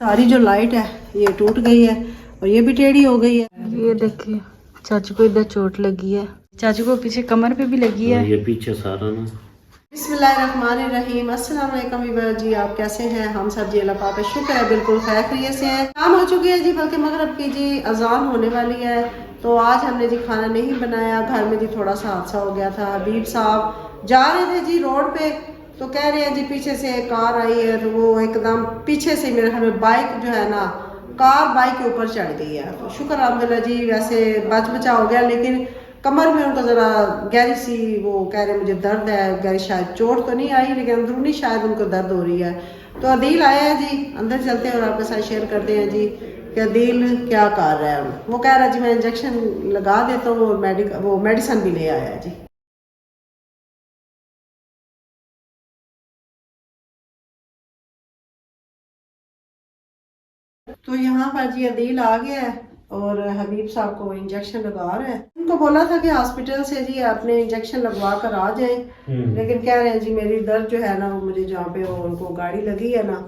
सारी जो लाइट है ये टूट गई है और ये भी टेढ़ी हो गई है। ये देखिए चाचू को इधर चोट लगी है, चाचू को पीछे कमर पे भी लगी है। ये पीछे सारा ना। बिस्मिल्लाहिर्रहमानिर्रहीम, अस्सलाम वालेकुम जी। आप कैसे हैं? हम सब जी अल्लाह पाक का शुक्र है बिल्कुल खैरियत से हैं। शाम हो चुकी है जी, बल्कि मगरिब की जी अजान होने वाली है। तो आज हमने जी खाना नहीं बनाया, घर में जी थोड़ा सा हादसा हो गया था। हबीब साहब जा रहे थे जी रोड पे, तो कह रहे हैं जी पीछे से कार आई है, तो वो एकदम पीछे से मेरे घर में बाइक जो है ना, कार बाइक के ऊपर चढ़ गई है। तो शुक्र अल्हम्दुलिल्लाह जी, वैसे बच बचा हो गया, लेकिन कमर में उनको ज़रा गहरी सी, वो कह रहे मुझे दर्द है गहरी, शायद चोट तो नहीं आई लेकिन अंदरूनी शायद उनको दर्द हो रही है। तो अदील आया है जी, अंदर चलते हैं और आपके साथ शेयर करते हैं जी कि अदील क्या कर रहा है। वो कह रहा है जी मैं इंजेक्शन लगा देता हूँ और वो मेडिसिन भी ले आया है जी। तो यहाँ पर जी अदील आ गया है और हबीब साहब को इंजेक्शन लगा रहा है। उनको बोला था कि हॉस्पिटल से जी आपने इंजेक्शन लगवा कर आ जाए, लेकिन कह रहे हैं जी मेरी दर्द जो है ना, वो मुझे जहाँ पे वो उनको गाड़ी लगी है ना,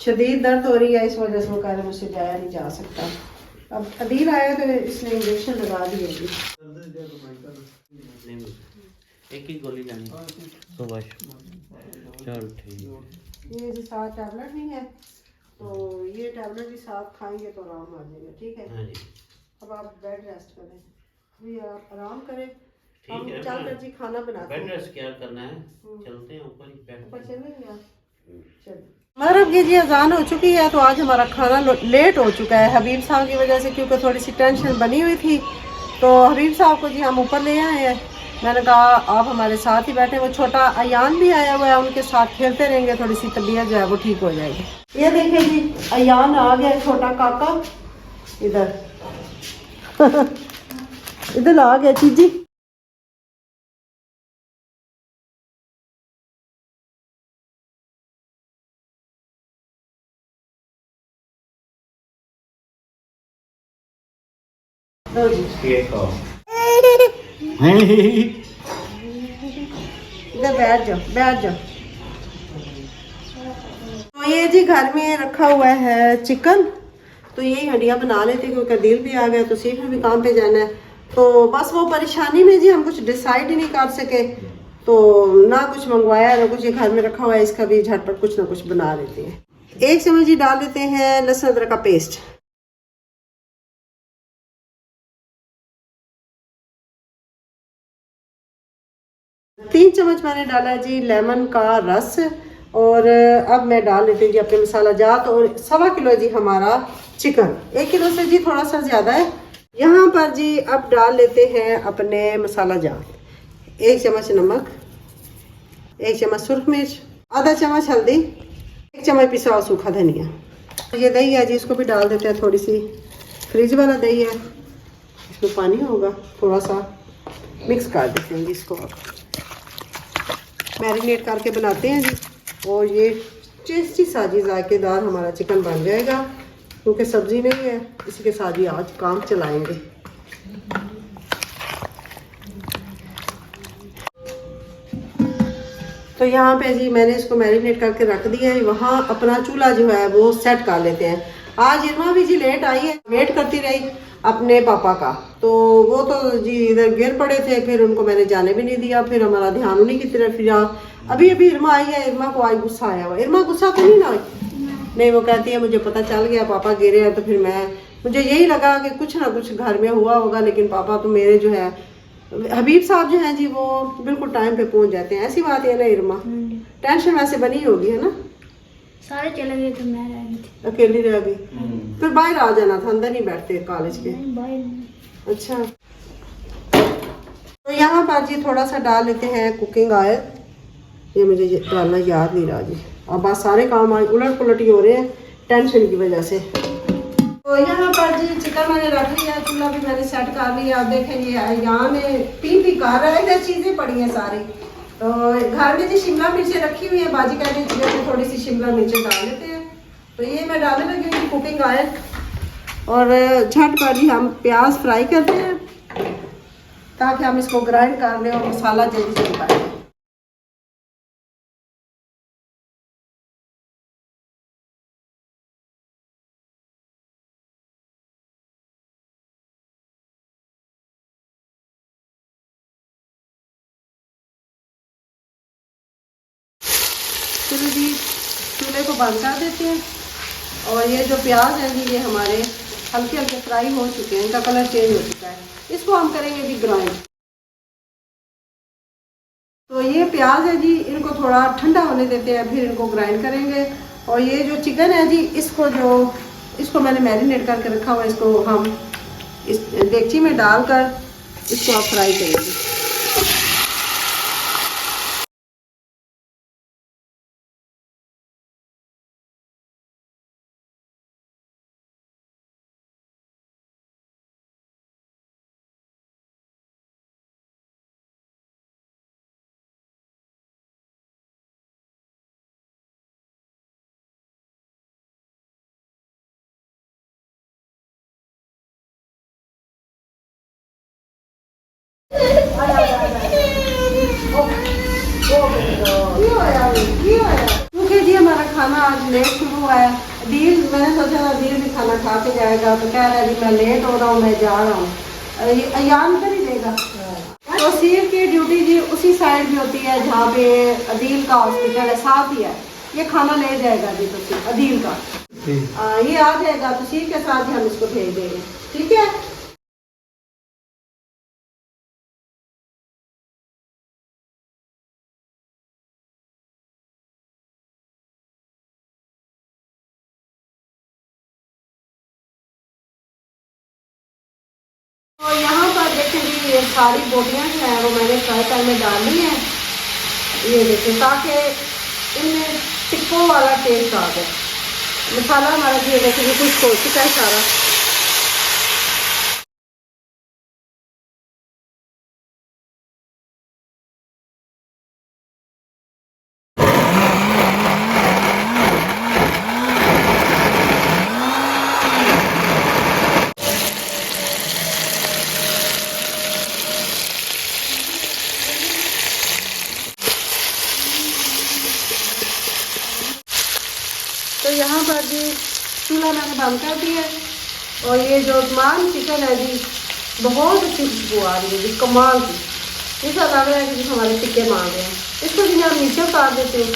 शदीद दर्द हो रही है, इस वजह से वो कह रहे हैं मुझसे जाया नहीं जा सकता। अब अदील आया तो इसने इंजेक्शन लगा दिया जी। एक ही गोली लेनी सुबह। चल ठीक। ये जी 7 टैबलेट भी है, तो ये टैबलेट भी साथ खाएंगे तो आराम आ जाएगा। ठीक है, हाँ जी। अब आप बेड रेस्ट करें, भी आप आराम करें। हम ठीक है, चल कर जी खाना बनाते हैं। बेड रेस्ट क्या करना है, चलते हैं ऊपर ही बैठ ऊपर चलेंगे आप? चलिए। मगरिब की जी अजान हो चुकी है, तो आज हमारा खाना लेट हो चुका है हबीब साहब की वजह से, क्योंकि थोड़ी सी टेंशन बनी हुई थी। तो हबीब साहब को जी हम ऊपर ले आए हैं। मैंने कहा आप हमारे साथ ही बैठे, वो छोटा अयान भी आया हुआ है, उनके साथ खेलते रहेंगे, थोड़ी सी तबीयत जो है वो ठीक हो जाएगी। ये देखिए जी अयान आ गया, छोटा काका इधर इधर आ गया चीजी। इधर बैठ जाओ, बैठ जाओ। तो ये जी घर में रखा हुआ है चिकन, तो यही हड्डियाँ बना लेते क्योंकि दिल भी आ गया, तो सीख भी काम पे जाना है। तो बस वो परेशानी में जी हम कुछ डिसाइड ही नहीं कर सके, तो ना कुछ मंगवाया ना कुछ, ये घर में रखा हुआ है, इसका भी झटपट कुछ ना कुछ बना लेते हैं। 1 चम्मच जी डाल देते हैं लहसुन अदरक का पेस्ट। 3 चम्मच मैंने डाला जी लेमन का रस। और अब मैं डाल लेती हूँ जी अपने मसाला जात, और 1.25 किलो जी हमारा चिकन, 1 किलो से जी थोड़ा सा ज़्यादा है। यहाँ पर जी अब डाल लेते हैं अपने मसाला जात। 1 चम्मच नमक, 1 चम्मच सुरख मिर्च, आधा चम्मच हल्दी, 1 चम्मच पिसा हुआ सूखा धनिया। ये दही है जी, इसको भी डाल देते हैं, थोड़ी सी फ्रिज वाला दही है, इसमें पानी होगा, थोड़ा सा मिक्स कर देते हैं जी इसको। मैरिनेट करके बनाते हैं जी, और ये टेस्टी साजी जायकेदार हमारा चिकन बन जाएगा, क्योंकि सब्जी नहीं है, इसी के साथ ही आज काम चलाएंगे। तो यहाँ पे जी मैंने इसको मैरिनेट करके रख दिया है। वहाँ अपना चूल्हा जो है वो सेट कर लेते हैं। आज इरमा भी जी लेट आई है, वेट करती रही अपने पापा का, तो वो तो जी इधर गिर पड़े थे, फिर उनको मैंने जाने भी नहीं दिया, फिर हमारा ध्यान उन्हीं की तरफ फिरा। अभी अभी इरमा आई है, इरमा को आज गुस्सा आया हुआ। इरमा गुस्सा तो नहीं ना नहीं, वो कहती है मुझे पता चल गया पापा गिरे हैं, तो फिर मुझे यही लगा कि कुछ ना कुछ घर में हुआ होगा, लेकिन पापा तो मेरे जो है हबीब साहब जो हैं जी वो बिल्कुल टाइम पे पहुंच जाते हैं। ऐसी बात है ना इरमा? टेंशन वैसे बनी होगी है ना? सारे चले गए तो मैं रह गई थी, अकेली रह गई। फिर बाहर आ जाना था, अंदर नहीं बैठते कॉलेज के। अच्छा, तो यहाँ पर जी थोड़ा सा डाल लेते हैं कुकिंग ऑयल। ये मुझे डालना याद नहीं रहा जी, और बस सारे काम आज उलट पुलट ही हो रहे हैं टेंशन की वजह से। तो यहाँ पर जी चिकन मैंने रख लिया, चूल्हा भी मैंने सेट कर लिया। आप देखेंगे यहाँ में पी कर रहा है, इधर चीज़ें पड़ी हैं सारी। तो घर में जी शिमला मिर्चें रखी हुई है, बाजी कह रही थी थोड़ी सी शिमला मिर्चें डाल लेते हैं। तो ये मैं डालने लगी हूँ कुकिंग ऑयल, और झट पर ही हम प्याज फ्राई करते हैं ताकि हम इसको ग्राइंड कर लें और मसाला जल्दी चल पाए। चलो जी चूल्हे को बंद कर देते हैं। और ये जो प्याज है जी ये हमारे हल्के हल्के फ्राई हो चुके हैं, इनका कलर चेंज हो चुका है। इसको हम करेंगे जी ग्राइंड। तो ये प्याज है जी इनको थोड़ा ठंडा होने देते हैं, फिर इनको ग्राइंड करेंगे। और ये जो चिकन है जी इसको मैंने मैरिनेट करके रखा हुआ है, इसको हम इस डेगची में डालकर इसको आप फ्राई करेंगे। क्योंकि जी हमारा खाना आज लेट शुरू हुआ है। अदील मैंने सोचा था अदील भी खाना खा के जाएगा, तो कह रहा है जी मैं लेट हो रहा हूँ, मैं जा रहा हूँ। अयान कर ही देगा। तो सीर की ड्यूटी जी उसी साइड भी होती है जहाँ पे अदील का हॉस्पिटल है, साथ ही है। ये खाना ले जाएगा जी तो अदील का ये आ जाएगा, तो सीर के साथ ही हम इसको भेज देंगे, ठीक है। तो यहाँ पर देखें जी ये सारी बोटियाँ जो हैं वो मैंने फ्राई पैन में डाल ली हैं, ये देखें, ताकि इनमें टिक्कों वाला टेस्ट आ जाए। मसाला हमारा जी देखें जी कुछ हो चुका है सारा। तो यहाँ पर जी चूल्हा मैंने बंद कर दिया है। और ये जो मान चिकन है जी बहुत अच्छी खुशबू आ रही है जी, कमाल की। ऐसा लग रहा है कि जी हमारे टिक्के मांग रहे हैं। इसको जी हम नीचे उतार देते हैं।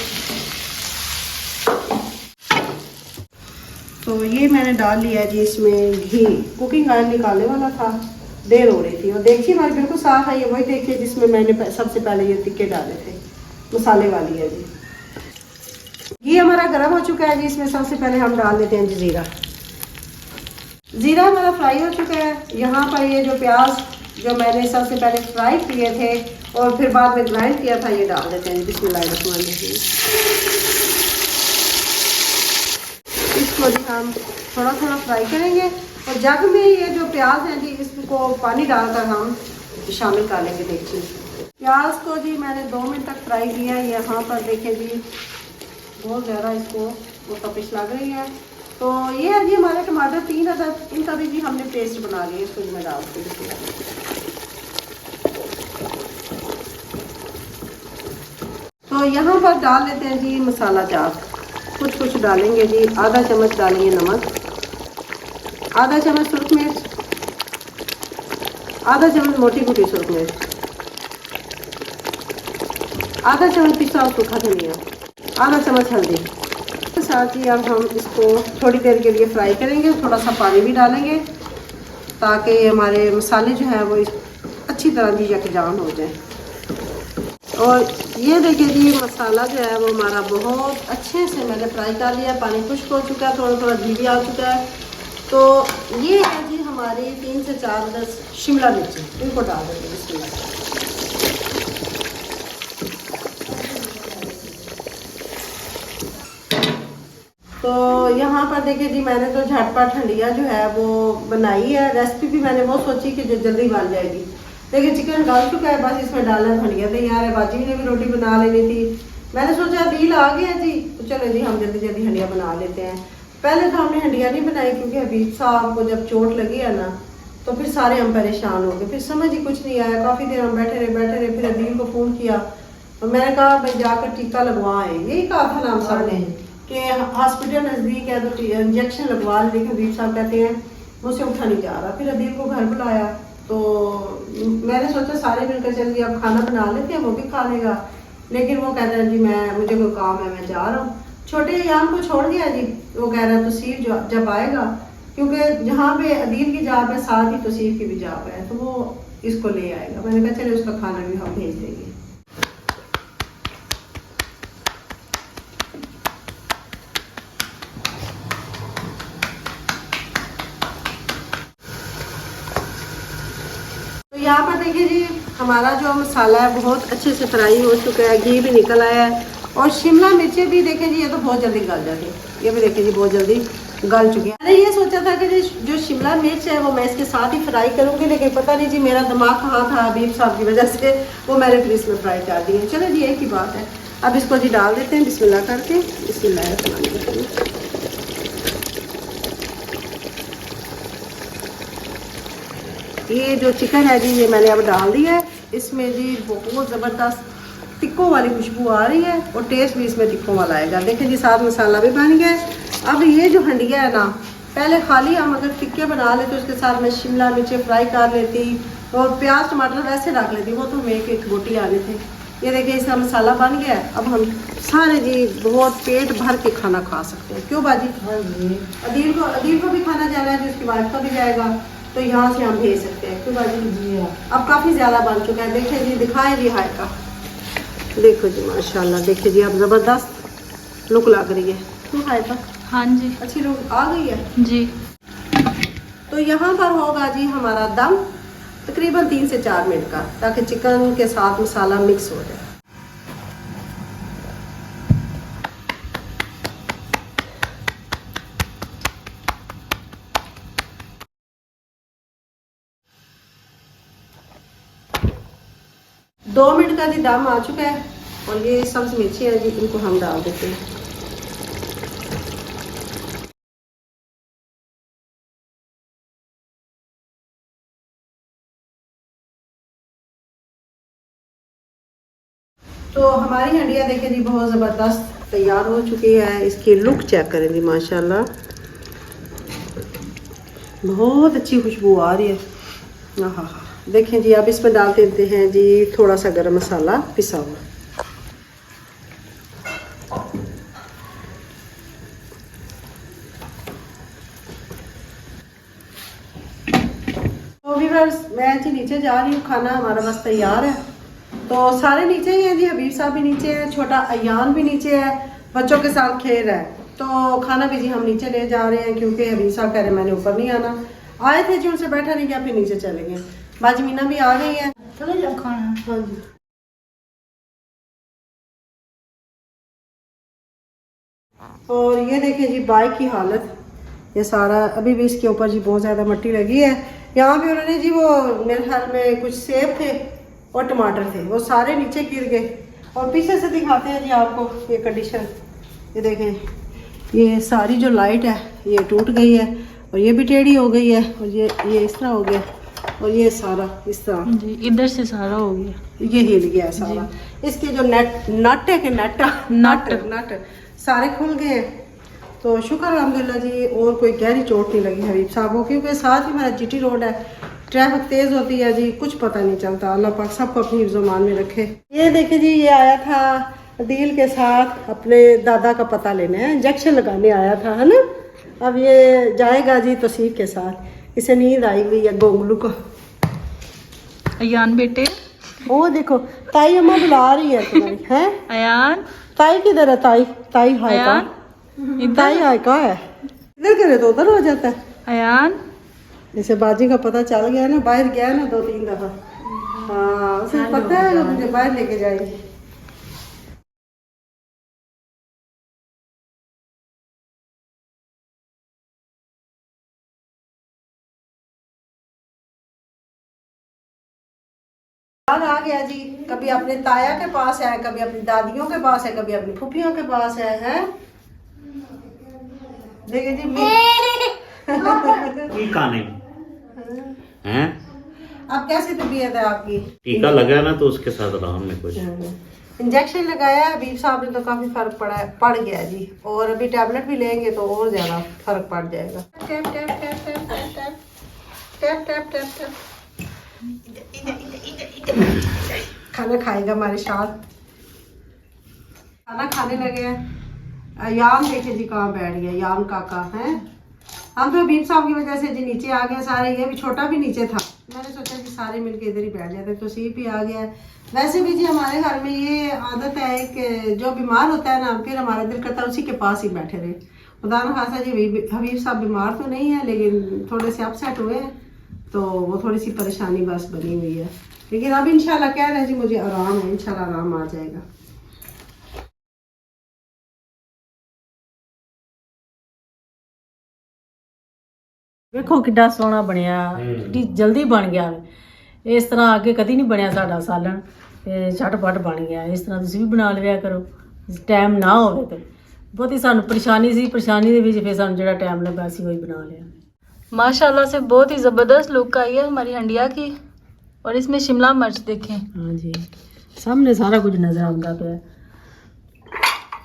तो ये मैंने डाल लिया है जी इसमें घी। कुकिंग ऑयल निकालने वाला था, देर हो रही थी। और देखिए हमारी बिल्कुल साफ है, ये वही देखिए जिसमें मैंने सबसे पहले ये टिक्के डाले थे, मसाले वाली है जी। ये हमारा गर्म हो चुका है जी, इसमें सबसे पहले हम डाल देते हैं जीरा। जीरा हमारा फ्राई हो चुका है। यहाँ पर ये जो प्याज जो मैंने सबसे पहले फ्राई किए थे और फिर बाद में ग्राइंड किया था, ये डाल देते हैं। बिस्मिल्लाहिर्रहमानिर्रहीम। इसको भी हम थोड़ा थोड़ा फ्राई करेंगे। और जग में ये जो प्याज है जी इसको पानी डालकर हम शामिल कर लेंगे। देखिए प्याज को जी मैंने 2 मिनट तक फ्राई किया है। यहाँ पर देखें जी बहुत ज़्यादा इसको वो तपिश लग रही है। तो ये है जी हमारे टमाटर 3 अदद, इनका भी जी हमने पेस्ट बना लिया, इसको मैं डाल के। तो यहाँ पर डाल लेते हैं जी मसाला चाट। कुछ डालेंगे जी। आधा चम्मच डालेंगे नमक, आधा चम्मच सुरख मिर्च, आधा चम्मच मोटी कुटी सुरख मिर्च, आधा चम्मच पिसा सूखा धनिया, आधा चम्मच हल्दी के साथ ही अब हम इसको थोड़ी देर के लिए फ्राई करेंगे। थोड़ा सा पानी भी डालेंगे ताकि हमारे मसाले जो है वो अच्छी तरह जी यकजान हो जाए। और ये देखिए जी मसाला जो है वो हमारा बहुत अच्छे से मैंने फ्राई कर लिया। पानी खुश्क हो चुका है, थोड़ा थोड़ा घी भी आ चुका है। तो ये है जी हमारी 3 से 4 शिमला मिर्च, इनको डाल देंगे इसमें। तो यहाँ पर देखिए जी मैंने तो झटपट हंडिया जो है वो बनाई है। रेसिपी भी मैंने वो सोची कि जो जल्दी बन जाएगी। देखिए चिकन डाल चुका है, बस इसमें डालना हंडिया तैयार है। बाजी ने भी रोटी बना लेनी थी। मैंने सोचा दिल आ गया जी, तो चलो जी हम जल्दी जल्दी हंडिया बना लेते हैं। पहले तो हमने हंडिया नहीं बनाई क्योंकि हबीब साहब को जब चोट लगी है ना, तो फिर सारे हम परेशान हो गए। फिर समझ ही कुछ नहीं आया। काफ़ी देर हम बैठे रहे। फिर अदील को फ़ोन किया और मैंने कहा भाई जाकर टीका लगवाएं। यही कहा था ना हम सब ने कि हॉस्पिटल नज़दीक है तो इंजेक्शन लगवा ले। लेकिन हबीब साहब कहते हैं मुझसे उठा नहीं जा रहा। फिर अदील को घर बुलाया तो मैंने सोचा सारे मिलकर चल गए अब खाना बना लेते हैं, वो भी खा लेगा। लेकिन वो कहता है जी मुझे कोई काम है, मैं जा रहा हूँ। छोटे अयान को छोड़ दिया जी, वो कह रहा है तौसीफ जब आएगा, क्योंकि जहाँ पे अदील की जॉब है साथ ही तौसीफ की भी जॉब है, तो वो इसको ले आएगा। मैंने कहा चले उसका खाना भी हम भेज देंगे। तो यहाँ पर देखिए जी हमारा जो मसाला है बहुत अच्छे से फ्राई हो चुका है, घी भी निकल आया है, और शिमला मिर्चें भी देखें जी ये तो बहुत जल्दी गल जाती है, ये भी देखें जी बहुत जल्दी गल चुकी है। मैंने ये सोचा था कि जो शिमला मिर्च है वो मैं इसके साथ ही फ्राई करूँगी, लेकिन पता नहीं जी मेरा दिमाग कहाँ था, हबीब साहब की वजह से वो मैंने फिर इसमें फ्राई कर दी है। चलो जी एक ही बात है, अब इसको जी डाल देते हैं बिस्मिल्लाह करके। बिस्मिल्लाह। ये जो चिकन है जी ये मैंने अब डाल दिया है इसमें जी, बहुत ज़बरदस्त टिक्कों वाली खुशबू आ रही है और टेस्ट भी इसमें टिक्कों वाला आएगा। देखें जी साथ मसाला भी बन गया है। अब ये जो हंडिया है ना, पहले खाली हम अगर टिक्के बना लेते तो उसके साथ में शिमला मिर्चें फ्राई कर लेती और प्याज टमाटर वैसे रख लेती, वो तो हमें एक बोटी आने थे। ये देखिए इसका मसाला बन गया है, अब हम सारे जी बहुत पेट भर के खाना खा सकते हैं। क्यों बाजी? अदील को भी खाना जाना है, जिसकी वाइफ का भी जाएगा, तो यहाँ से हम भेज सकते हैं। क्यों बाजी? जी अब काफ़ी ज़्यादा बन चुका है। देखिए जी दिखाए जी हाय का, देखो जी माशाल्लाह, देखिए जी अब ज़बरदस्त लुक लग रही है। क्यों हाय का? हाँ जी अच्छी लुक आ गई है जी। तो यहाँ पर होगा जी हमारा दम तकरीबन 3 से 4 मिनट का, ताकि चिकन के साथ मसाला मिक्स हो जाए। दो मिनट का जी दम आ चुका है और ये सब्ज़ मिर्ची है जी, इनको हम डाल देते हैं। तो हमारी हंडिया देखें जी बहुत ज़बरदस्त तैयार हो चुकी है। इसकी लुक चेक करें जी माशाल्लाह, बहुत अच्छी खुशबू आ रही है। हाँ, देखें जी अब इसमें डाल देते हैं जी थोड़ा सा गरम मसाला पिसा हुआ। तो व्यूअर्स मैं जी नीचे जा रही हूँ, खाना हमारा बस तैयार है। तो सारे नीचे ही हैं जी, हबीब साहब भी नीचे है, छोटा अयान भी नीचे है, बच्चों के साथ खेल रहा है। तो खाना भी जी हम नीचे ले जा रहे हैं, क्योंकि हबीब साहब कह रहे मैंने ऊपर नहीं आना। आए थे जी उनसे बैठा नहीं गया, फिर नीचे चले गए। बाजी मीना भी आ गई है, चलो जब खाना। हाँ जी। और ये देखें जी बाइक की हालत, ये सारा अभी भी इसके ऊपर जी बहुत ज़्यादा मिट्टी लगी है। यहाँ भी उन्होंने जी वो मेरे ख्याल में कुछ सेब थे और टमाटर थे, वो सारे नीचे गिर गए। और पीछे से दिखाते हैं जी आपको ये कंडीशन, ये देखें ये सारी जो लाइट है ये टूट गई है, और ये भी टेढ़ी हो गई है, और ये इस तरह हो गया, और ये सारा इस तरह जी इधर से सारा हो गया, ये हिल गया है सारा। इसके जो नट है कि नट सारे खुल गए हैं। तो शुक्र अल्हम्दुलिल्लाह जी, और कोई गहरी चोट नहीं लगी हबीब साहब को, क्योंकि साथ ही मेरा जीटी रोड है, ट्रैफिक तेज़ होती है जी, कुछ पता नहीं चलता। अल्लाह पाक सबको अपनी हिफ्ज़-ओ-मान में रखे। ये देखिए जी ये आया था अदील के साथ अपने दादा का पता लेने, है इंजेक्शन लगाने आया था, है ना। अब ये जाएगा जी तौसीफ के साथ, इसे नींद आई हुई है गोंगलू को। अयान बेटे, वो देखो ताई अम्मा बुला रही है तुम्हारी, है अयान, ताई किधर है? ताई हाय का, ताई हाय का है, इधर करे तो उधर हो जाता है। अयान जैसे बाजी का पता चल गया ना, बाहर गया ना 2-3 दफा, हाँ उसे पता है मुझे बाहर लेके जाएगी। आ गया जी, कभी अपने ताया के पास है, कभी अपनी दादियों के पास है, कभी अपनी फूफियों के पास है। देखिए जी खाने हैं। अब कैसी तबीयत है आपकी? टीका लगा ना तो उसके साथ आराम में कुछ इंजेक्शन लगाया है हबीब साहब ने, तो काफी फर्क पड़ गया है जी, और अभी टैबलेट भी लेंगे तो और ज्यादा फर्क पड़ जाएगा। Tap tap tap tap tap tap tap tap tap. खाना खाएगा हमारे साथ। खाना खाने लगे हैं। यान देखे जी कहाँ बैठ गया, यान काका है। हम तो हबीब साहब की वजह से जी नीचे आ गए सारे, ये भी छोटा भी नीचे था, मैंने सोचा जी सारे मिलके इधर ही बैठ जाते, तो सीप भी आ गया है। वैसे भी जी हमारे घर में ये आदत है कि जो बीमार होता है ना, फिर हमारा दिल करता है उसी के पास ही बैठे रहे। खुदा न खासा जी हबीब साहब बीमार तो नहीं है, लेकिन थोड़े से अपसेट हुए हैं, तो वो थोड़ी सी परेशानी बस बनी हुई है। लेकिन अब इंशाल्लाह कह रहे हैं जी मुझे आराम है, इंशाल्लाह आराम आ जाएगा। ਵੇਖੋ ਕਿੱਡਾ ਸੋਹਣਾ ਬਣਿਆ, ਕਿੱਡੀ ਜਲਦੀ ਬਣ ਗਿਆ। ਇਸ ਤਰ੍ਹਾਂ ਅੱਗੇ ਕਦੀ ਨਹੀਂ ਬਣਿਆ ਸਾਡਾ ਸਾਲਣ, ਤੇ ਝਟਪਟ ਬਣ ਗਿਆ। ਇਸ ਤਰ੍ਹਾਂ ਤੁਸੀਂ ਵੀ ਬਣਾ ਲਿਆ ਕਰੋ, ਟਾਈਮ ਨਾ ਹੋਵੇ ਤੇ। ਬਹੁਤੀ ਸਾਨੂੰ ਪਰੇਸ਼ਾਨੀ ਸੀ, ਪਰੇਸ਼ਾਨੀ ਦੇ ਵਿੱਚ ਫਿਰ ਸਾਨੂੰ ਜਿਹੜਾ ਟਾਈਮ ਲੱਗਾ ਸੀ ਉਹੀ ਬਣਾ ਲਿਆ। माशाल्लाह से बहुत ही ज़बरदस्त लुक आई है हमारी हंडिया की। और इसमें शिमला मिर्च देखें। ਹਾਂਜੀ ਸਾਹਮਣੇ ਸਾਰਾ ਕੁਝ ਨਜ਼ਰ ਆਉਂਦਾ ਪਿਆ।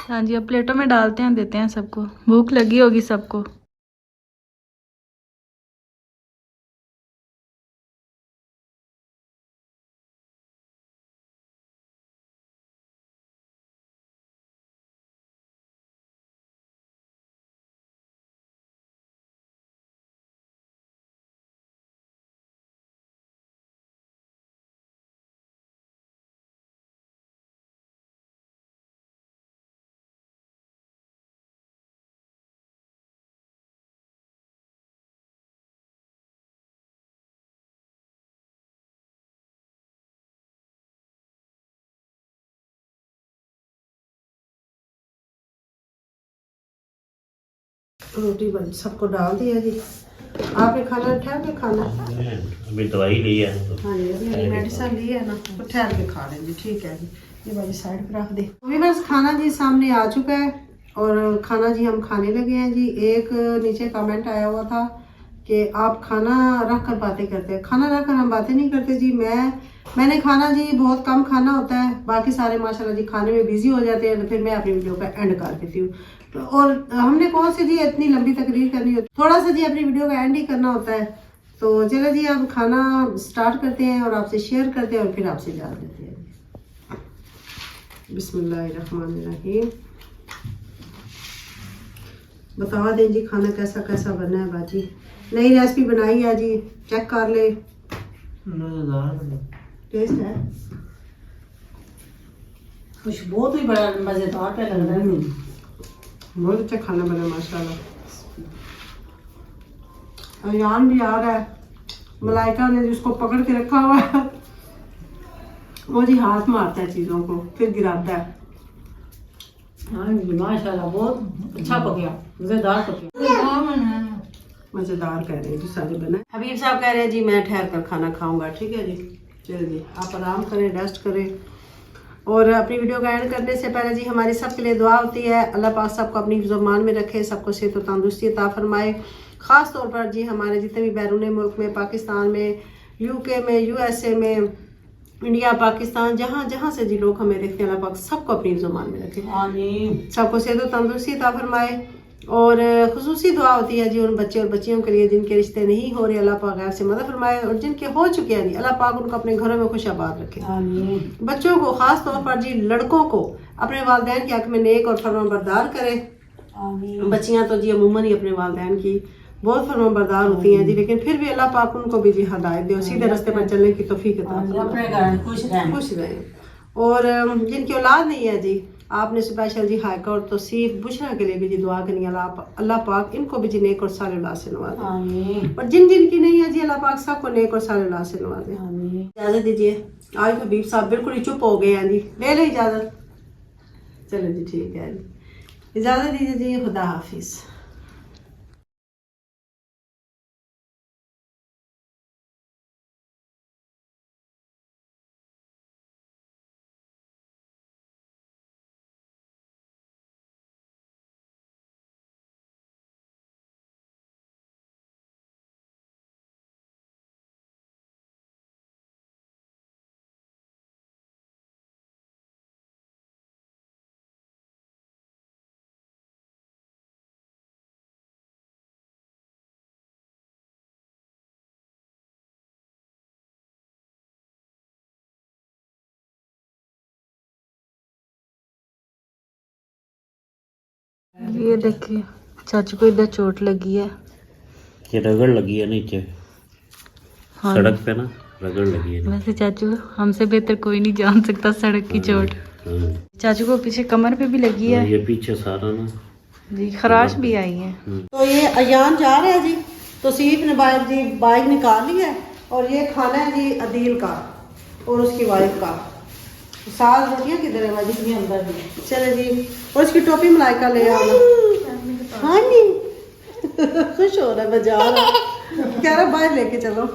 हाँ जी, अब प्लेटों में डालते हैं, देते हैं सबको। भूख लगी होगी सबको। रोटी बन सबको डाल दिया जी। आपने खाना ठहर के खाना? अभी दवाई ली है तो हाँ जी, अभी मेडिसिन ली है ना, तो ठहर के खा लें जी। ठीक है जी, ये बाजी साइड पे रख दे। अभी बस खाना जी सामने आ चुका है और खाना जी हम खाने लगे हैं जी। एक नीचे कमेंट आया हुआ था कि आप खाना रख कर बातें करते हैं। खाना रख कर हम बातें नहीं करते जी। मैंने खाना जी बहुत कम खाना होता है, बाकी सारे माशाल्लाह जी खाने में बिजी हो जाते हैं, तो फिर मैं अपनी वीडियो का एंड कर देती हूँ। और हमने कौन सी जी इतनी लंबी तकरीर करनी होती, थोड़ा सा जी अपनी वीडियो का एंड ही करना होता है। तो चलो जी अब खाना स्टार्ट करते हैं और आपसे शेयर करते हैं और फिर आपसे जा देते हैं। बिस्मिल्लाहिर्रहमानिर्रहीम। बता दें जी खाना कैसा कैसा बना है बाजी। नई रेसिपी बनाई है जी, चेक कर ले। टेस्ट है, खुशबू तो ही बड़ा मज़ेदार पे लग रहा है। बहुत अच्छा खाना बना माशाल्लाह। अयान भी आ रहा है, मलाइका ने जिसको पकड़ के रखा हुआ है, वो जी हाथ मारता है चीज़ों को फिर गिराता है। हाँ जी माशाल्लाह बहुत अच्छा पकया, मज़ेदार पकया। मज़ेदार कह रहे हैं जी सारे बना। हबीब साहब कह रहे हैं जी मैं ठहर कर खाना खाऊंगा। ठीक है जी, चलिए जी आप आराम करें, रेस्ट करें। और अपनी वीडियो का एंड करने से पहले जी हमारी सबके लिए दुआ होती है, अल्लाह पाक सबको अपनी ज़ुबान में रखे, सबको सेहत और तंदुरुस्ती अता फरमाए। ख़ास तौर पर जी हमारे जितने भी बैरून मुल्क में, पाकिस्तान में, यूके में, यूएसए में, इंडिया, पाकिस्तान, जहाँ जहाँ से जी लोग हमें देखते हैं, अल्लाह पाक सबको अपनी ज़ुबान में रखे, आमीन। सबको सेहत और तंदुरुस्ती अता फरमाए। और खुसूसी दुआ होती है जी उन बच्चे और बच्चियों के लिए जिनके रिश्ते नहीं हो रहे, अल्लाह पाक गैर से मदद फरमाए। और जिनके हो चुके हैं जी अल्लाह पाक उनको अपने घरों में खुश आबाद रखे। आमीन। बच्चों को खास तौर पर जी लड़कों को अपने वालिदैन के हक में नेक और फरमाबरदार करे। आमीन। बच्चियां तो जी अमूमन ही अपने वालिदैन की बहुत फरमाबरदार होती हैं जी, लेकिन फिर भी अल्लाह पाक उनको भी जी हिदायत दे, सीधे रास्ते पर चलने की तौफीक अता अपने फरमाए, घर खुश रहें। खुश रहें। और जिनकी औलाद नहीं है जी, आपने स्पेशल जी हाइका और तौसीफ बुशरा के लिए भी जी दुआ करनी है, अल्लाह पाक इनको भी जी नेक और साले औलाद से नवाजे। आमीन। और जिन जिन की नहीं है जी अल्लाह पाक सबको नेक और साले औलाद से नवाजे। आमीन। इजाजत दीजिए, आज हबीब साहब बिल्कुल ही चुप हो गए हैं जी, ले लो इजाजत। चलो जी ठीक है जी, इजाजत दीजिए जी, खुदा हाफिज। ये देखिए चाचू को इधर चोट लगी है। ये रगड़ लगी है नीचे हाँ सड़क पे ना, रगड़ लगी है। वैसे चाचू हमसे बेहतर कोई नहीं जान सकता सड़क की चोट। हाँ, चाचू को पीछे कमर पे भी लगी है ये पीछे सारा ना जी, खराश भी आई है। तो ये अयान जा रहे हैं जी, तो सीफ ने बाहर जी बाइक निकाल ली है और ये खाना है जी अदील का और उसकी वाइफ का। साल रोटियाँ किधर है भाजी की अंदर भी, चले जी। और इसकी टोपी मलाइका ले आना। हाँ जी खुश हो रहा है, बजा रहा कह रहा बाहर लेके चलो।